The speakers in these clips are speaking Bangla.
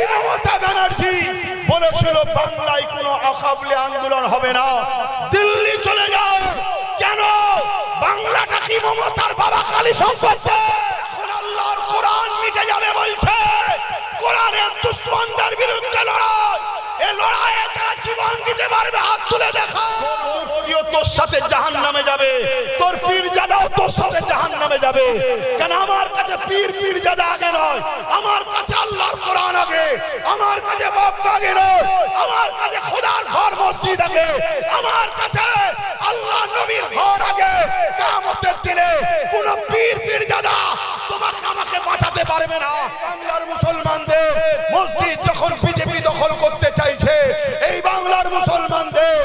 এই মমতা ব্যানার্জি বলেছিল বাংলায় কোনো অকাবলে আন্দোলন হবে না, দিল্লি চলে যাও। কেন? বাংলাটা কি মমতার বাবা খালি সম্পত্তি? এখন আল্লাহর কোরআন মিটে যাবে বলছে। কোরআনের দুশমনদের বিরুদ্ধে লড়াই, এই লড়াইয়ে যারা জীবন দিতে পারবে হাত তুলে দেখা। তোর মুফতিও তোর সাথে জাহান্নামে যাবে, তোর পীরজাদাও তোর সাথে জাহান্নামে যাবে। কেন? আমার কাছে পীরজাদা আগে নয়, আমার কাছে আল্লাহর কোরআন আগে, আমার কাছে বাপ আগে নয়, আমার কাছে খোদার ঘর মসজিদ আগে, আমার কাছে আল্লাহ নবীর ঘর আগে। কিয়ামতের দিনে কোন পীরজাদা তোমাকে আমাকে বাঁচাতে পারবে না। বাংলার মুসলমানদের মসজিদ যখন বিজেপি দখল করতে চাইছে, এই বাংলার মুসলমানদের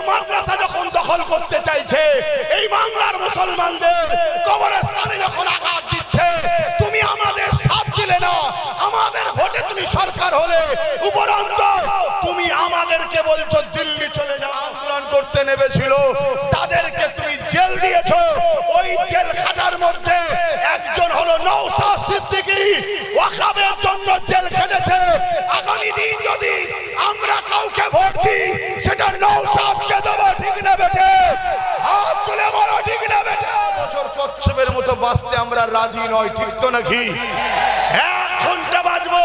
মাদ্রাসা যখন দখল করতে চাইছে, এই বাংলার মুসলমানদের কবরস্থানে যখন আঘাত দিচ্ছে, তুমি আমাদের সাথ দিলে না। আমাদের ভোটে তুমি সরকার হলে, উপরন্ত তুমি আমাদেরকে বলছো দিল্লি চলে যাও। আন্দোলন করতে নেমেছিল তাদেরকে তুমি জেল দিয়েছো। ওই জেল খাটার মধ্যে একজন হলো নওশাদ সিদ্দিকী, ওয়াকাবের জন্য জেল খেটেছে। আগামী দিন যদি আমরা কাউকে ভোট দিই, সেটা নওশাদকে দেবো, ঠিক না বেটে? হাত তুলে বলো, ঠিক না বেটে? বছর কচ্ছপের মতো বাঁচতে আমরা রাজি নয়, ঠিক তো নাকি? 1 ঘন্টা বাঁচবো,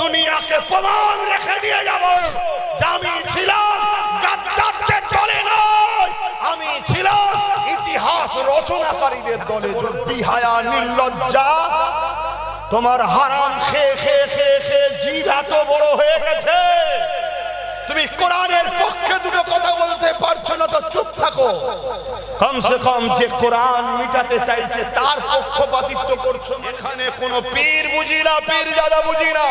দুনিয়াকে প্রমাণ রেখে দিয়ে যাব যে আমি ছিলাম গাদ্দারদের দলে নয়, আমি ছিলাম ইতিহাস রচনাকারীদের দলে। যে বিহায়া নির্লজ্জা, তোমার হারাম খেয়ে খেয়ে খেয়ে খেয়ে জিভ এত বড় হয়ে গেছে, তুমি কোরআনের পক্ষে দুটো কথা বলতে পারছো না, তো চুপ থাকো। কমসে কম যে কোরআন মিটাতে চাইছে তার পক্ষপাতিত্ব করছো। এখানে কোন পীর বুঝি না, পীরজাদা বুঝি না,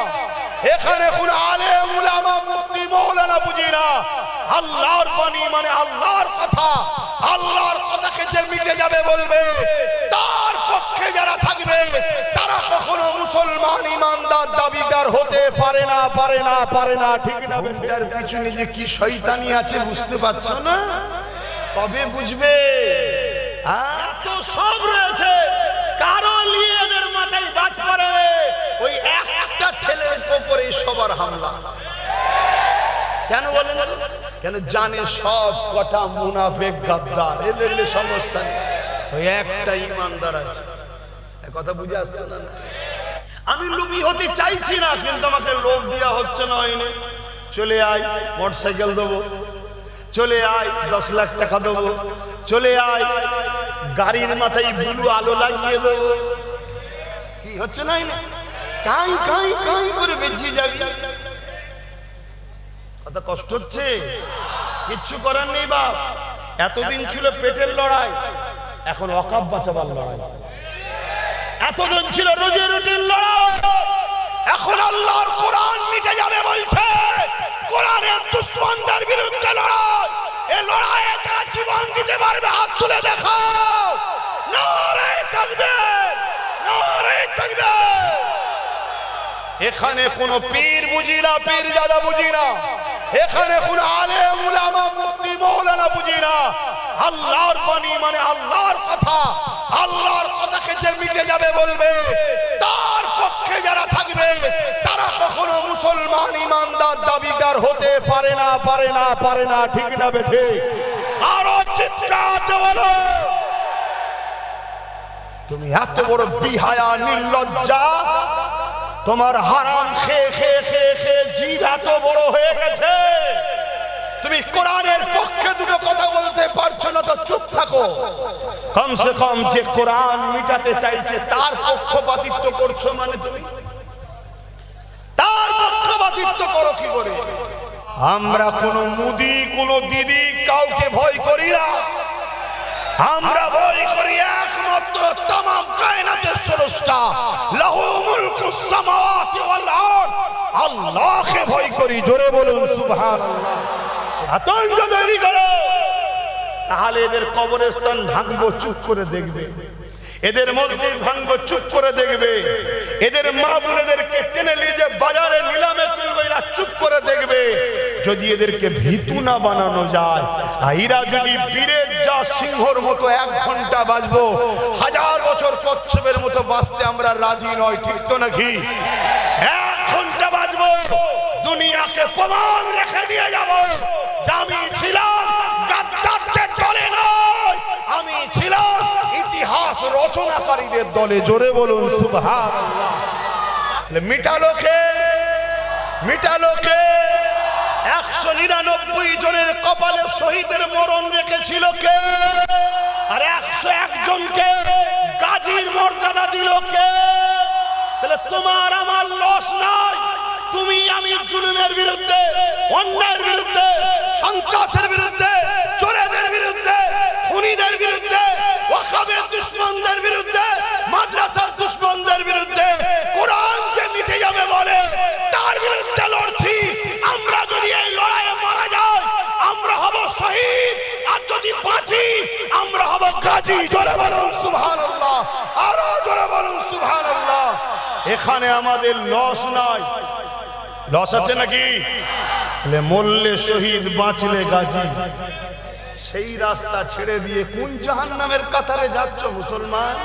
এখানে কোন আলেম উলামা মুফতি মাওলানা বুঝি না। আল্লাহর বাণী মানে আল্লাহর কথা, আল্লাহর কথাকে যে মিটে যাবে বলবে, তার পক্ষে যারা থাকবে তারা কখনো মুসলমান ইমানদার দাবিদার হতে পারে না, পারে না, পারে না, ঠিক না? এর পিছনে যে কি শয়তানি আছে বুঝতে পারছো না? কবে বুঝবে? এত সব রয়েছে, কারো নিয়ে এদের মাথায় বাজ পড়ে, ওই একটা ছেলের উপরে সবার হামলা। কেন বলেন? কেন? জানে সব কটা মুনাফিক গাদ্দার, এদের সমস্যা নেই, ওই একটা ইমানদার আছে। কথা বুঝে আসছে না? আমি লোভী হতে চাইছি না, কিন্তু আমাকে লোভ দেওয়া হচ্ছে না। হয়নি, চলে আয় মোটরসাইকেল দেবো, চলে আয় 10 লাখ টাকা দেবো, চলে আয় গাড়ির মাথায় ব্লু আলো লাগিয়ে দেবো। কি হচ্ছে না? কাই কাই কাই করে বেঁচে যাবি। কথা কষ্ট হচ্ছে, কিচ্ছু করার নেই বাপ। এতদিন ছিল পেটের লড়াই, এখন ওয়াকাব বাঁচাবার লড়াই। এতদিন ছিল রোজে রুটির লড়াই, এখন আল্লাহর কোরআন মিটে যাবে বলছে। কোরআনের দুশমনদের বিরুদ্ধে লড়াই, এই লড়াইয়ে যারা জীবন দিতে পারবে হাত তুলে দেখাও। নারে তাকবীর, নারে তাকবীর। এখানে কোন পীর বুঝি না, পীরজাদা বুঝি না, এখানে কোন আলেম উলামা মুফতি মাওলানা বুঝি না। আল্লাহর বাণী মানে আল্লাহর কথা, আল্লাহর কথাকে যে মিটে যাবে বলবে, তার পক্ষে যারা থাকবে তারা কখনো মুসলমান ইমানদার দাবিদার হতে পারে না, পারে না, পারে না, ঠিক না বেঠে? আরো চিৎকার বলো। তুমি এত বড় বিহায়া নির্লজ্জা, তোমার হারাম খেয়ে খেয়ে খেয়ে খেয়ে জিভ এত বড় হয়ে গেছে, তুমি কোরআনের পক্ষে দুটো কথা বলতে পারছো না, তো চুপ থাকো। কমসে কম যে কোরআন মিটাতে চাইছে তার পক্ষপাতিত্ব করছো, মানে তুমি তার পক্ষপাতিত্ব করো কি করে? আমরা কোনো মুদি, কোনো দিদি কাউকে ভয় করি না, আমরা ভয় করি একমাত্র तमाम কায়নাতের স্রষ্টা, লাহু মুলকুস সামাওয়াতি ওয়াল আরদ, আল্লাহকে ভয় করি। জোরে বলুন সুবহানাল্লাহ। আতঙ্ক তৈরি করো, তাহলে এদের কবরস্থান ভাঙবো, চুপ করে দেখবে। এদের মসজিদ ভাঙবো, চুপ করে দেখবে। এদের মা বোনেদেরকে টেনে নিয়ে বাজারে নিলামে তুলবে, এরা চুপ করে দেখবে। যদি এদেরকে ভীতু না বানানো যায়, এরা যদি বীরের যা সিংহর মতো 1 ঘন্টা বাঁচবো, 1000 বছর কচ্ছপের মতো বাঁচতে আমরা রাজি নয়, ঠিক তো নাকি? 1 ঘন্টা বাঁচবো, তোমাকে প্রমাণ রেখে দিয়ে যাব যে আমি ছিলাম গাদ্দারদের দলে নয়, আমি ছিলাম ইতিহাস রচনাকারীদের দলে। জোরে বলুন সুবহানাল্লাহ। মিটালো কে? মিটালো কে? 199 জনের কপালে শহীদের মরণ রেখেছিল কে? আর 101 জনকে গাজীর মর্যাদা দিল কে? তাহলে তোমার আমার লস নাই। তুমি আমি জুলুমের বিরুদ্ধে, অন্যায়ের বিরুদ্ধে, সন্ত্রাসের বিরুদ্ধে, চোরেদের বিরুদ্ধে, খুনিদের বিরুদ্ধে, ওয়াকাবের দুশমনদের বিরুদ্ধে, মাদ্রাসার দুশমনদের বিরুদ্ধে, কোরআনকে মিটে যাবে বলে তার বিরুদ্ধে লড়ছি। আমরা যদি এই লড়াইয়ে মারা যাই আমরা হব শহীদ, আর যদি বাঁচি আমরা হব গাজী। জোরে বলুন সুবহানাল্লাহ, আরো জোরে বলুন সুবহানাল্লাহ। এখানে আমাদের লস নাই। লস আছে নাকি? মরলে শহীদ, বাঁচলে গাজী। সেই রাস্তা ছেড়ে দিয়ে কোন জাহান্নামের কাতারে যাচ্ছ মুসলমান?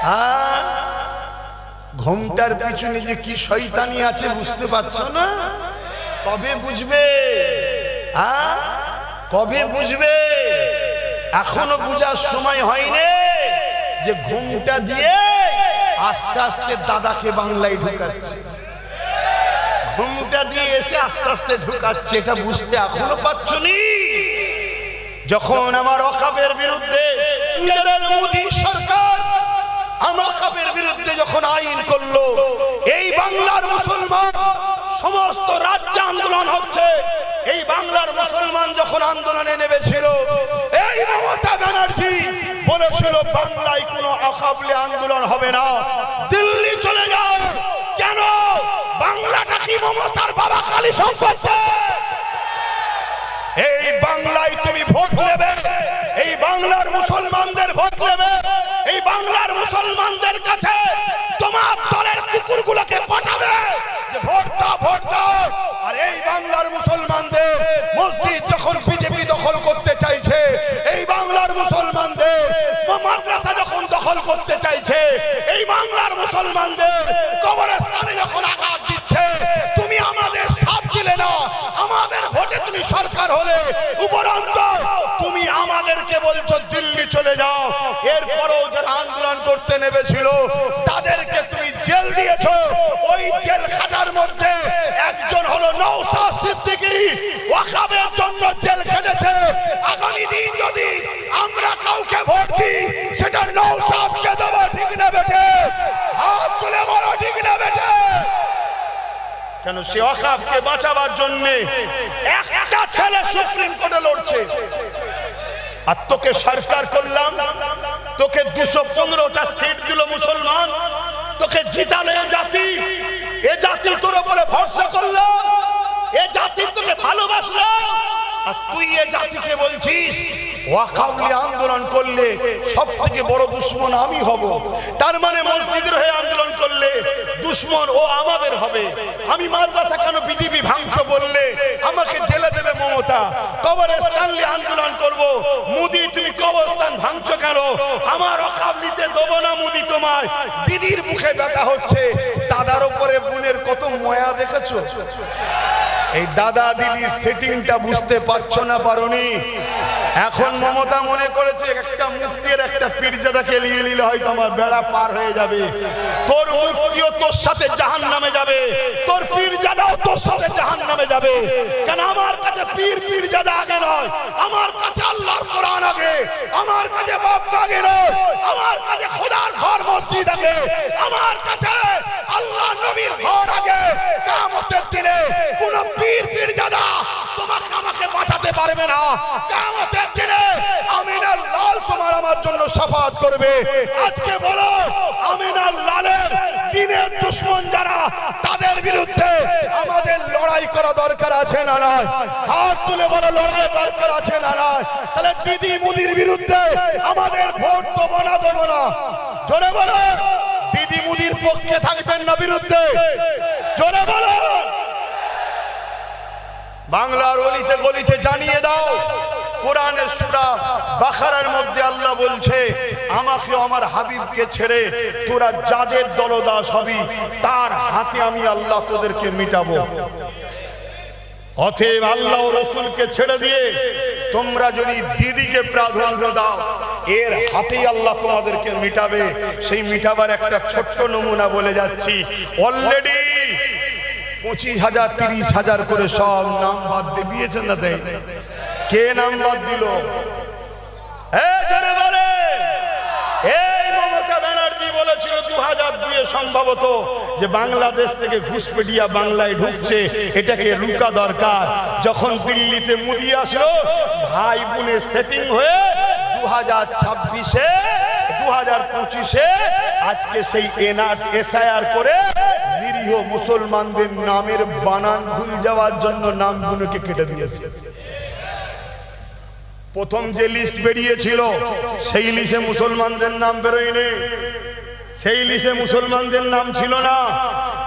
হ্যাঁ, ঘোমটার পিছনে যে কি শয়তানি আছে বুঝতে পারছো না? কবে বুঝবে? হ্যাঁ, কবে বুঝবে? এখনো বুঝার সময় হয়নি যে ঘোমটা দিয়ে আস্তে আস্তে দাদাকে বাংলায় ঢুকাচ্ছে, ঘোমটা দিয়ে এসে আস্তে আস্তে ঢুকাচ্ছে। এটা বুঝতে এখনো পাচ্ছ নি? যখন আমার ওয়াকাবের বিরুদ্ধে মোদী সরকার আমার ওয়াকাবের বিরুদ্ধে যখন আইন করলো, এই বাংলার মুসলমান সমস্ত রাজ্যে আন্দোলন হচ্ছে। এই বাংলার মুসলমান যখন আন্দোলনে নেমেছিল, এই মমতা ব্যানার্জি বলেছিল বাংলায় কোনো ওয়াকাবলে আন্দোলন হবে না, দিল্লি চলে যাও। কেন? বাংলাটা কি মমতার বাবা খালি সম্পত্তি? এই বাংলায় তুমি ভোট নেবে, এই বাংলার মুসলমানদের ভোট নেবে, এই বাংলার মুসলমানদের কাছে তোমার দলের কুকুরগুলোকে পাঠাবে যে ভোট দাও, ভোট দাও। আর এই বাংলার মুসলমানদের মসজিদ যখন বিজেপি দখল করতে চাইছে, এই বাংলার মুসলমানদের মাদ্রাসা যখন দখল করতে চাইছে, এই বাংলার মুসলমানদের কবরস্থানে যখন আঘাত দিচ্ছে, তুমি আমাদের সাথ দিলে না। আমাদের ভোটে তুমি সরকার হলে, উপরন্ত তুমি আমাদেরকে বলছো দিল্লি চলে যাও। এরপরও যারা আন্দোলন করতে নেমেছিল তাদেরকে তুমি জেল দিয়েছো। ওই জেল খাটার মধ্যে একজন হলো নওশাদ সিদ্দিকী, ওয়াকাবের জন্য জেল খেটেছে। আগামী দিন যদি আমরা কাউকে ভোট দিই সেটা নওশাদকে দেবো, ঠিক না বেটে? হাত তুলে বলো ঠিক না বেটে? কেন? সে ওয়াকাবকে বাঁচাবার জন্য একটা ছেলে সুপ্রিম কোর্টে লড়ছে। আর তোকে সরকার করলাম, তোকে 215টা সিট দিল মুসলমান, তোকে জিতালো এ জাতি। এ জাতি তোর উপরে ভরসা করলো, এ জাতি তোকে ভালোবাসলো। আর তুই এ জাতিকে বলছিস ওয়াকাবলি আন্দোলন করলে সব থেকে বড় দুশ্মন আমি হব। তার মানে মসজিদের হয়ে আন্দোলন করলে দুশ্মন ও আমাদের হবে। আমি মাদ্রাসা কেন বিজেপি ভাঙছো বললে আমাকে জেলে দেবে মমতা। কবরস্থান নিয়ে আন্দোলন করব, মোদি তুমি কবরস্থান ভাঙছো কেন? আমার ওয়াকাবলিতে দেবো না মোদি তোমায়। দিদির মুখে ব্যথা হচ্ছে, দাদার উপরে বোনের কত ময়া দেখেছো? এই দাদা দিদি সেটিংটা বুঝতে পারছো না, পারোনি? এখন মমতা মনে করেছে একটা মুফতির একটা পীরজাদাকে নিয়ে নিলে হয়তো আমার বেড়া পার হয়ে যাবে। তোর মুফতিও তোর সাথে জাহান্নামে যাবে, তোর পীরজাদাও তোর সাথে জাহান্নামে যাবে। কেন? আমার কাছে পীরজাদা আগে নয়, আমার কাছে আল্লাহর কোরআন আগে, আমার কাছে বাপ আগে নয়, আমার কাছে খোদার ঘর মসজিদ আগে, আমার কাছে আল্লাহ নবীর ঘর আগে। কিয়ামতের দিনে কোন পীরজাদা তোমাকে আমাকে বাঁচাতে পারবে না। কিয়ামতের দিনে আমিনার লাল তোমার আমার জন্য শাফাআত করবে। আজকে বলো আমিনার লালের দিনের দুশমন যারা, তাদের বিরুদ্ধে আমাদের লড়াই করা দরকার আছে না নাই? হাত তুলে বলো লড়াই দরকার আছে না নাই? তাহলে দিদি মুদির বিরুদ্ধে আমাদের ভোট দেবো না, দেবো না? জোরে বলো। দিদি মুদির পক্ষে থাকবেন না বিরুদ্ধে? জোরে বলো। বাংলার অলিতে গলিতে জানিয়ে দাও। কোরআনের সূরা বাকারার মধ্যে আল্লাহ বলছে আমাকে আমার হাবিবকে ছেড়ে তোরা যাদের দলদাস হবি তার হাতে আমি আল্লাহ তোদেরকে মিটাবো। অতএব আল্লাহ ও রাসূলকে ছেড়ে দিয়ে তোমরা যদি দিদিকে প্রাধান্য দাও, এর হাতেই আল্লাহ তোমাদেরকে মিটাবে। সেই মিটাবার একটা ছোট্ট নমুনা বলে যাচ্ছি। অলরেডি 25,000 30,000 করে সব নাম বাদ দিয়ে দিয়েছেন না? দেয় কে নাম বাদ দিল? এই মমতা ব্যানার্জি বলেছিল 2002 সম্ভবত যে বাংলাদেশ থেকে ঘুষপেটিয়া বাংলায় ঢুকছে, এটাকে রুকা দরকার। যখন দিল্লিতে মোদি আসলো, ভাই বোনের সেটিং হয়ে 2026-এ 2025-এ আজকে সেই এসআইআর করে নিরীহ মুসলমানদের নামের বানান ভুল যাওয়ার জন্য নামগুলোকে কেটে দিয়েছে। প্রথম যে লিস্ট বেরিয়েছিল সেই লিস্টে মুসলমানদের নাম বেরোয়নি, সেই লিস্টে মুসলমানদের নাম ছিল না।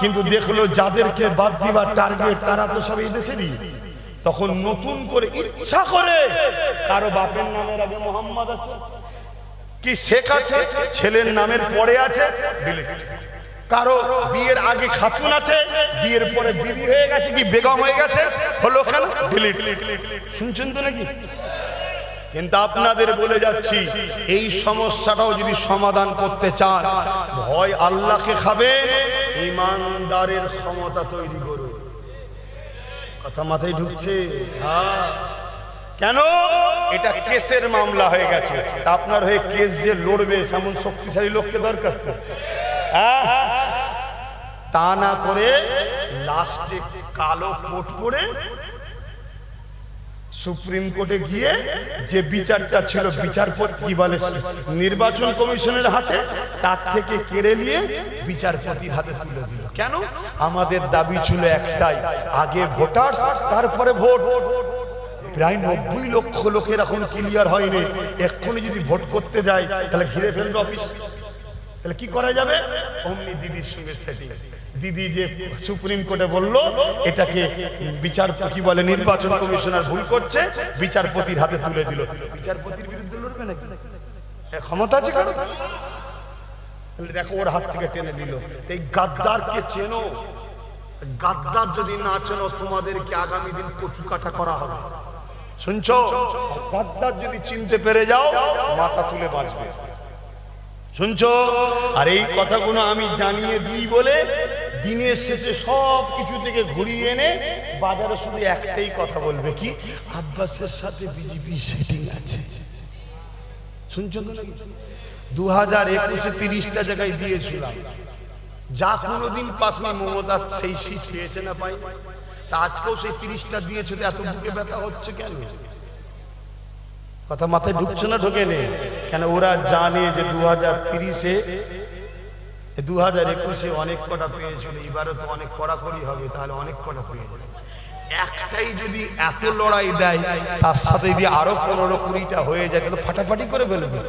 কিন্তু দেখলো যাদেরকে বাদ দিবার টার্গেট তারা তো সব এই দেশেরই। তখন নতুন করে ইচ্ছা করে কারো বাপের নামের আগে মোহাম্মদ আছে কি শেখ আছে, ছেলের নামের পরে আছে ডিলিট। কারো বিয়ের আগে খাতুন আছে, বিয়ের পরে বিবি হয়ে গেছে কি বেগম হয়ে গেছে, হলো কেন ডিলিট। শুনছেন তো নাকি? কিন্তু আপনাদের বলে যাচ্ছি, এই সমস্যাটাও যদি সমাধান করতে চান, ভয় আল্লাহকে খাবে, ইমানদারের ক্ষমতা তৈরি করুন। কথা মাথায় ঢুকছে? হ্যাঁ। কেন? এটা কেসের মামলা হয়ে গেছে। আপনার হয়ে কেস যে লড়বে সেমন শক্তিশালী লোককে দরকার তো, তা না করে লাস্টে কালো কোট পরে সুপ্রিম কোর্টে গিয়ে যে বিচারটা ছিল বিচারপতি কি বলে নির্বাচন কমিশনের হাতে, তার থেকে কেড়ে নিয়ে বিচারপতির হাতে তুলে দিল। কেন? আমাদের দাবি ছিল একটাই, আগে ভোটার তারপরে ভোট। প্রায় 90 লক্ষ লোকের এখন ক্লিয়ার হয়নি। এক্ষুনি যদি ভোট করতে যায় তাহলে ঘিরে ফেলবে অফিস। তাহলে কি করা যাবে? অমনি দিদির সঙ্গে সেটিং। দিদি যে সুপ্রিম কোর্টে বলল এটাকে বিচারপতি বলে নির্বাচন কমিশনার ভুল করছে, বিচারপতির হাতে তুলে দিল। বিচারপতির বিরুদ্ধে লড়বে নাকি? ক্ষমতা আছে কারো? দেখো ওর হাত থেকে টেনে দিল। এই গাদ্দারকে চেনো? গাদ্দার যদি না চেনো, তোমাদেরকে আগামী দিন কচু কাটা করা হবে। শুনছো? গাদ্দার যদি চিনতে পেরে যাও, মাথা তুলে বাঁচবে। শুনছো? আর এই কথাগুলো আমি জানিয়ে দিই বলে দিনের শেষে সব কিছু থেকে ঘুরিয়ে এনে বাজারে শুধু একটাই কথা বলবে, কি আব্বাসের সাথে বিজেপি সেটিং আছে। শুনছো তো নাকি? 2021-এ 30টা জায়গায় দিয়েছিলাম, যা কোনোদিন পাসনি মমতা সেই সিট পেয়েছে না পাই? তা আজকেও সেই 30টা দিয়েছে, এত বুকে ব্যথা হচ্ছে কেন? কথা মাথায় ঢুকছে না? ঢোকে নেই কেন? ওরা জানে যে 2030-এ 2021-এ অনেক কটা পেয়েছিল, এবারে তো অনেক কড়াকড়ি হবে, তাহলে অনেক কটা পেয়ে যাবে। একটাই যদি এত লড়াই দেয়, তার সাথে যদি আরো 15-20টা হয়ে যায়, তাহলে ফাটাফাটি করে ফেলবে।